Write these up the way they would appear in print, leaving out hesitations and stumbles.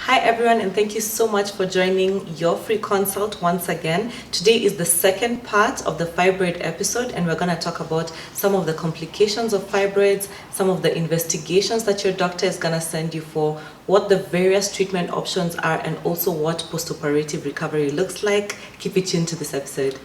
Hi everyone, and thank you so much for joining your free consult once again. Today is the second part of the fibroid episode, and we're going to talk about some of the complications of fibroids, some of the investigations that your doctor is going to send you for, what the various treatment options are, and also what postoperative recovery looks like. Keep it tuned to this episode.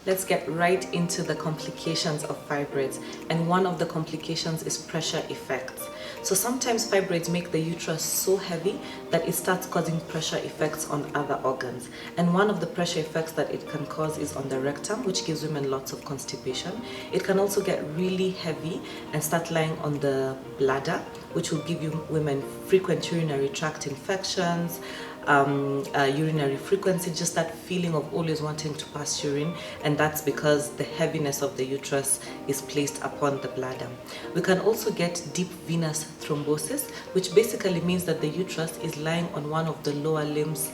Let's get right into the complications of fibroids, and one of the complications is pressure effects. So sometimes fibroids make the uterus so heavy that it starts causing pressure effects on other organs, and one of the pressure effects that it can cause is on the rectum, which gives women lots of constipation. It can also get really heavy and start lying on the bladder, which will give you women frequent urinary tract infections, urinary frequency, just that feeling of always wanting to pass urine, and that's because the heaviness of the uterus is placed upon the bladder. We can also get deep venous thrombosis, which basically means that the uterus is lying on one of the lower limbs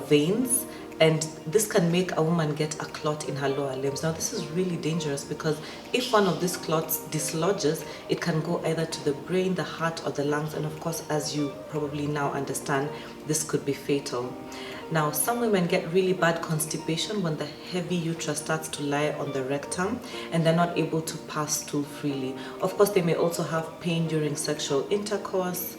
veins, and this can make a woman get a clot in her lower limbs. Now this is really dangerous because if one of these clots dislodges, it can go either to the brain, the heart, or the lungs, and of course, as you probably now understand, this could be fatal. Now some women get really bad constipation when the heavy uterus starts to lie on the rectum and they're not able to pass stool freely. Of course, they may also have pain during sexual intercourse,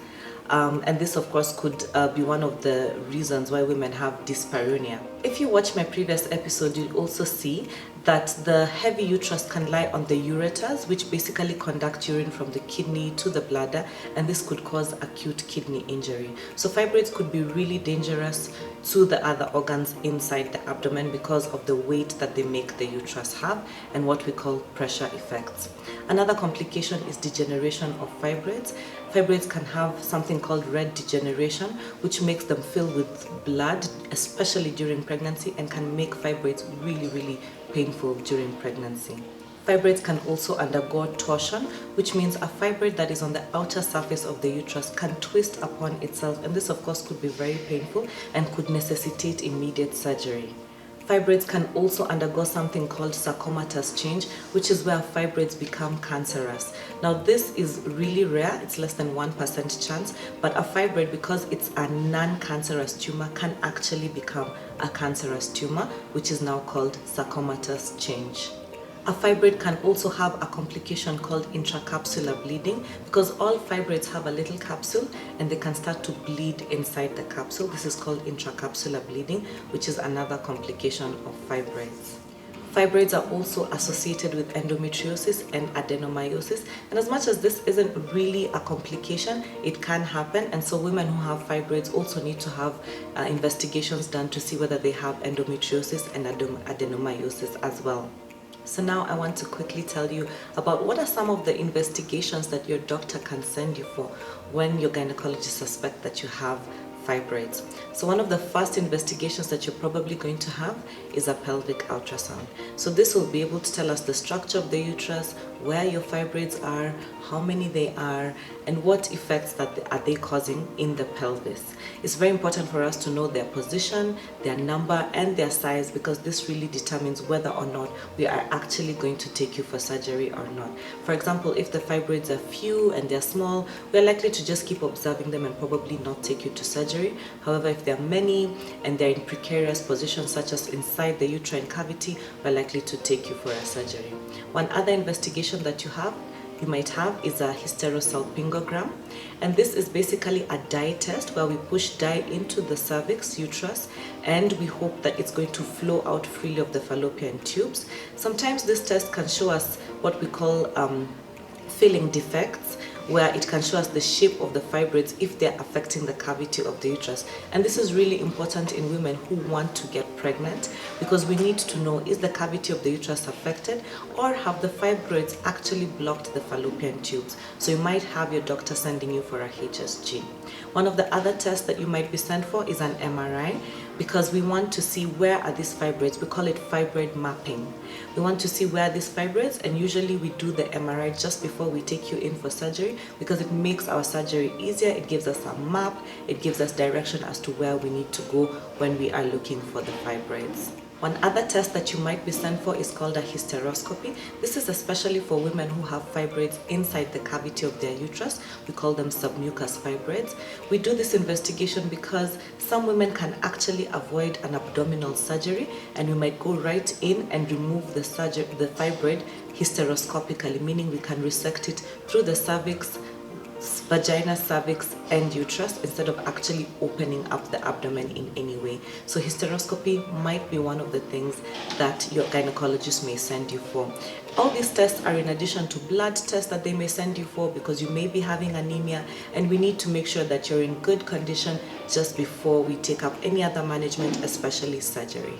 and this of course could be one of the reasons why women have dyspareunia. If you watch my previous episode, you'll also see that the heavy uterus can lie on the ureters, which basically conduct urine from the kidney to the bladder, and this could cause acute kidney injury. So fibroids could be really dangerous to the other organs inside the abdomen because of the weight that they make the uterus have and what we call pressure effects. Another complication is degeneration of fibroids. Fibroids can have something called red degeneration, which makes them fill with blood, especially during pregnancy, and can make fibroids really painful during pregnancy. Fibroids can also undergo torsion, which means a fibroid that is on the outer surface of the uterus can twist upon itself, and this of course could be very painful and could necessitate immediate surgery. Fibroids can also undergo something called SARCOMATOUS change, which is where fibroids become cancerous. Now this is really rare, it's less than 1% chance, but a fibroid, because it's a non-cancerous tumor, can actually become a cancerous tumor, which is now called SARCOMATOUS change. A fibroid can also have a complication called intracapsular bleeding because all fibroids have a little capsule and they can start to bleed inside the capsule. This is called intracapsular bleeding, which is another complication of fibroids. Fibroids are also associated with endometriosis and adenomyosis, and as much as this isn't really a complication, it can happen, and so women who have fibroids also need to have investigations done to see whether they have endometriosis and adenomyosis as well. So now I want to quickly tell you about what are some of the investigations that your doctor can send you for when your gynecologist suspects that you have fibroids. So one of the first investigations that you're probably going to have is a pelvic ultrasound. So this will be able to tell us the structure of the uterus, where your fibroids are, how many they are, and what effects are they causing in the pelvis. It's very important for us to know their position, their number, and their size, because this really determines whether or not we are actually going to take you for surgery or not. For example, if the fibroids are few and they're small, we're likely to just keep observing them and probably not take you to surgery. However, if there are many and they're in precarious positions, such as inside the uterine cavity, we're likely to take you for a surgery. One other investigation that you might have is a HYSTEROSALPINGOGRAM, and this is basically a dye test where we push dye into the cervix uterus and we hope that it's going to flow out freely of the fallopian tubes. Sometimes this test can show us what we call filling defects, where it can show us the shape of the fibroids if they're affecting the cavity of the uterus. And this is really important in women who want to get pregnant, because we need to know, is the cavity of the uterus affected, or have the fibroids actually blocked the fallopian tubes? So you might have your doctor sending you for a HSG. One of the other tests that you might be sent for is an MRI, because we want to see where are these fibroids. We call it fibroid mapping. We want to see where are these fibroids, and usually we do the MRI just before we take you in for surgery, because it makes our surgery easier. It gives us a map, it gives us direction as to where we need to go when we are looking for the fibroids. One other test that you might be sent for is called a hysteroscopy. This is especially for women who have fibroids inside the cavity of their uterus. We call them submucous fibroids. We do this investigation because some women can actually avoid an abdominal surgery, and we might go right in and remove the fibroid hysteroscopically, meaning we can resect it through the cervix, vagina, cervix and uterus instead of actually opening up the abdomen in any way. So hysteroscopy might be one of the things that your gynecologist may send you for. All these tests are in addition to blood tests that they may send you for because you may be having anemia, and we need to make sure that you're in good condition just before we take up any other management, especially surgery.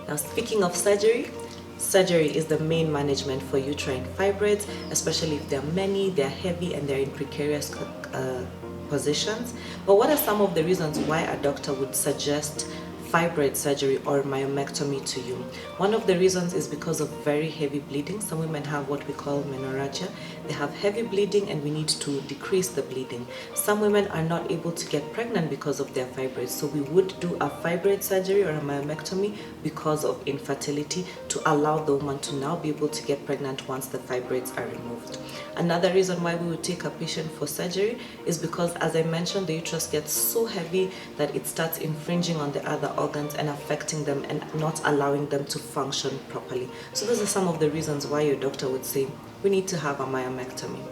Now, speaking of surgery, surgery is the main management for uterine fibroids, especially if there are many, they're heavy, and they're in precarious positions. But what are some of the reasons why a doctor would suggest fibroid surgery or myomectomy to you? One of the reasons is because of very heavy bleeding. Some women have what we call menorrhagia. They have heavy bleeding and we need to decrease the bleeding. Some women are not able to get pregnant because of their fibroids, so we would do a fibroid surgery or a myomectomy because of infertility to allow the woman to now be able to get pregnant once the fibroids are removed. Another reason why we would take a patient for surgery is because, as I mentioned, the uterus gets so heavy that it starts infringing on the other organs and affecting them and not allowing them to function properly. So those are some of the reasons why your doctor would say we need to have a myomectomy.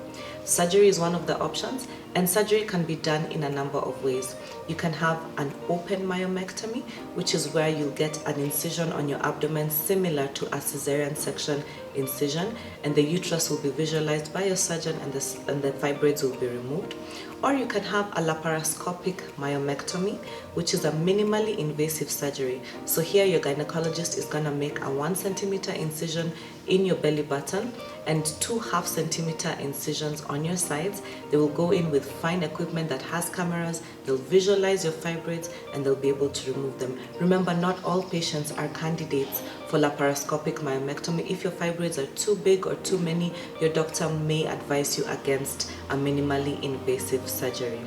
Surgery is one of the options, and surgery can be done in a number of ways. You can have an open myomectomy, which is where you'll get an incision on your abdomen similar to a cesarean section incision, and the uterus will be visualized by your surgeon and the fibroids will be removed. Or you can have a laparoscopic myomectomy, which is a minimally invasive surgery. So here your gynecologist is going to make a 1 centimeter incision in your belly button and 2 half centimeter incisions on your sides. They will go in with fine equipment that has cameras. They'll visualize your fibroids and they'll be able to remove them. Remember, not all patients are candidates for laparoscopic myomectomy. If your fibroids are too big or too many, your doctor may advise you against a minimally invasive surgery.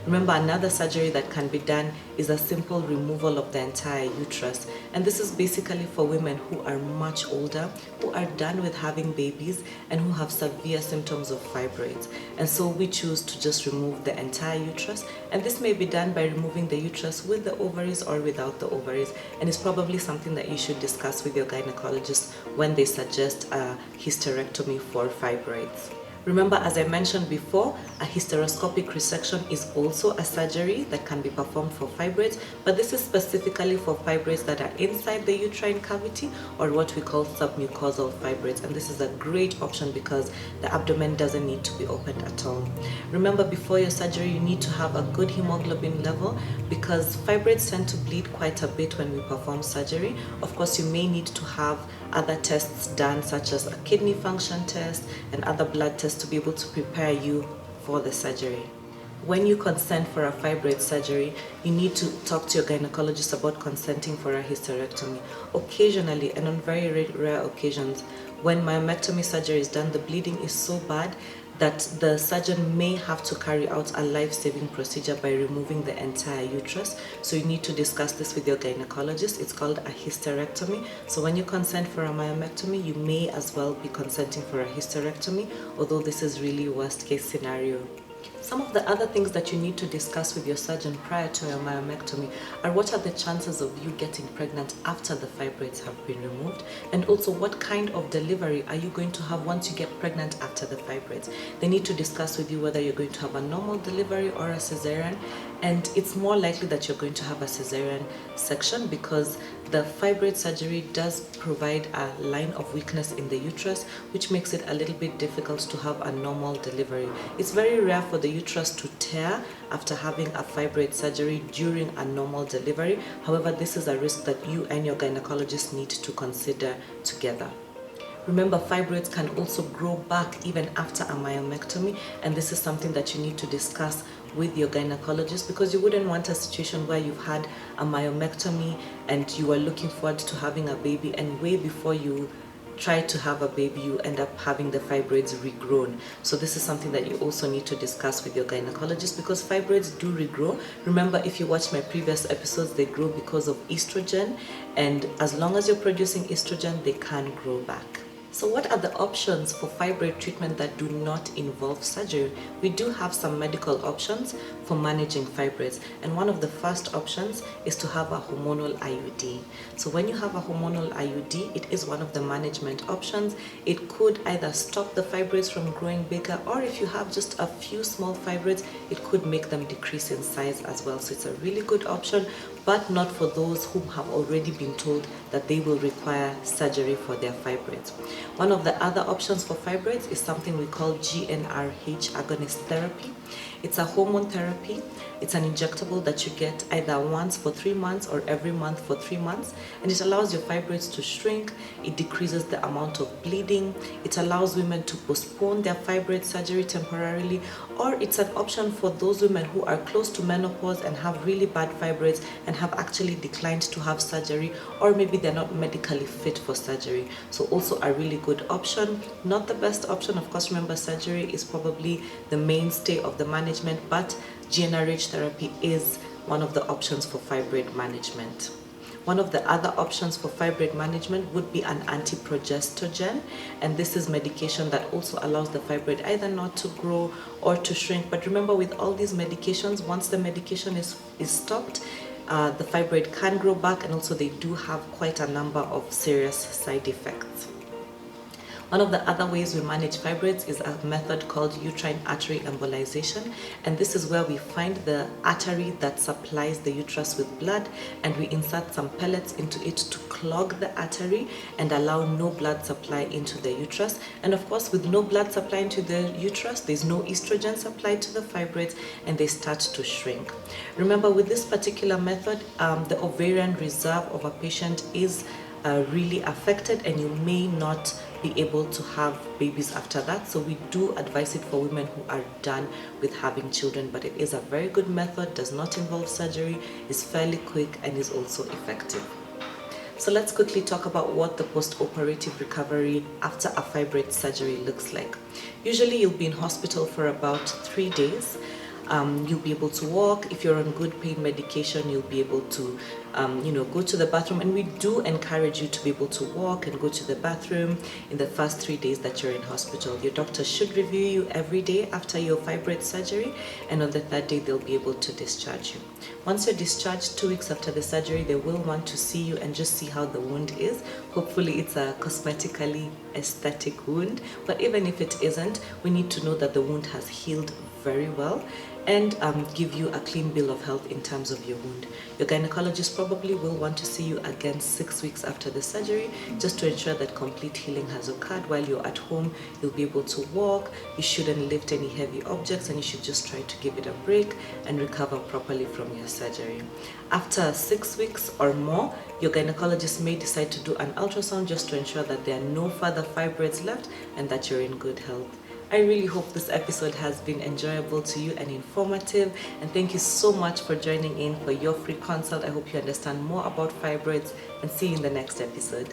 Remember, another surgery that can be done is a simple removal of the entire uterus, and this is basically for women who are much older, who are done with having babies, and who have severe symptoms of fibroids. And so we choose to just remove the entire uterus, and this may be done by removing the uterus with the ovaries or without the ovaries, and it's probably something that you should discuss with your gynecologist when they suggest a hysterectomy for fibroids. Remember, as I mentioned before, a hysteroscopic resection is also a surgery that can be performed for fibroids, but this is specifically for fibroids that are inside the uterine cavity, or what we call submucosal fibroids, and this is a great option because the abdomen doesn't need to be opened at all. Remember, before your surgery you need to have a good hemoglobin level because fibroids tend to bleed quite a bit when we perform surgery. Of course, you may need to have other tests done, such as a kidney function test and other blood tests, to be able to prepare you for the surgery. When you consent for a fibroid surgery, you need to talk to your gynecologist about consenting for a hysterectomy. Occasionally, and on very rare occasions, when myomectomy surgery is done, the bleeding is so bad that the surgeon may have to carry out a life-saving procedure by removing the entire uterus. So you need to discuss this with your gynecologist. It's called a hysterectomy. So when you consent for a myomectomy, you may as well be consenting for a hysterectomy, although this is really worst case scenario. Some of the other things that you need to discuss with your surgeon prior to your myomectomy are what are the chances of you getting pregnant after the fibroids have been removed, and also what kind of delivery are you going to have once you get pregnant after the fibroids. They need to discuss with you whether you're going to have a normal delivery or a cesarean, and it's more likely that you're going to have a cesarean section because the fibroid surgery does provide a line of weakness in the uterus, which makes it a little bit difficult to have a normal delivery. It's very rare for the uterus to tear after having a fibroid surgery during a normal delivery. However, this is a risk that you and your gynecologist need to consider together. Remember, fibroids can also grow back even after a myomectomy, and this is something that you need to discuss with your gynecologist because you wouldn't want a situation where you've had a myomectomy and you are looking forward to having a baby, and way before you try to have a baby, you end up having the fibroids regrown. So this is something that you also need to discuss with your gynecologist, because fibroids do regrow. Remember, if you watch my previous episodes, they grow because of estrogen, and as long as you're producing estrogen, they can grow back. So what are the options for fibroid treatment that do not involve surgery? We do have some medical options for managing fibroids, and one of the first options is to have a hormonal IUD. So when you have a hormonal IUD, it is one of the management options. It could either stop the fibroids from growing bigger, or if you have just a few small fibroids, it could make them decrease in size as well. So it's a really good option, but not for those who have already been told that they will require surgery for their fibroids. One of the other options for fibroids is something we call GnRH agonist therapy. It's a hormone therapy. It's an injectable that you get either once for 3 months or every month for 3 months, and it allows your fibroids to shrink. It decreases the amount of bleeding. It allows women to postpone their fibroid surgery temporarily, or it's an option for those women who are close to menopause and have really bad fibroids and have actually declined to have surgery, or maybe they're not medically fit for surgery. So also a really good option. Not the best option, of course. Remember, surgery is probably the mainstay of the management, but GnRH therapy is one of the options for fibroid management. One of the other options for fibroid management would be an antiprogestogen, and this is medication that also allows the fibroid either not to grow or to shrink. But remember, with all these medications, once the medication is stopped, the fibroid can grow back, and also they do have quite a number of serious side effects. One of the other ways we manage fibroids is a method called uterine artery embolization, and this is where we find the artery that supplies the uterus with blood, and we insert some pellets into it to clog the artery and allow no blood supply into the uterus. And of course, with no blood supply into the uterus, there's no estrogen supplied to the fibroids, and they start to shrink. Remember, with this particular method, the ovarian reserve of a patient is really affected, and you may not be able to have babies after that. So we do advise it for women who are done with having children, but it is a very good method, does not involve surgery, is fairly quick, and is also effective. So let's quickly talk about what the post-operative recovery after a fibroid surgery looks like. Usually you'll be in hospital for about 3 days. You'll be able to walk. If you're on good pain medication, you'll be able to go to the bathroom, and we do encourage you to be able to walk and go to the bathroom in the first 3 days that you're in hospital. Your doctor should review you every day after your fibroid surgery, and on the 3rd day they'll be able to discharge you. Once you're discharged 2 weeks after the surgery, they will want to see you and just see how the wound is. Hopefully it's a cosmetically aesthetic wound, but even if it isn't, we need to know that the wound has healed very well, and give you a clean bill of health in terms of your wound. Your gynecologist probably will want to see you again 6 weeks after the surgery, just to ensure that complete healing has occurred. While you're at home, you'll be able to walk, you shouldn't lift any heavy objects, and you should just try to give it a break and recover properly from your surgery. After 6 weeks or more, your gynecologist may decide to do an ultrasound just to ensure that there are no further fibroids left and that you're in good health. I really hope this episode has been enjoyable to you and informative, and thank you so much for joining in for your free consult. I hope you understand more about fibroids, and see you in the next episode.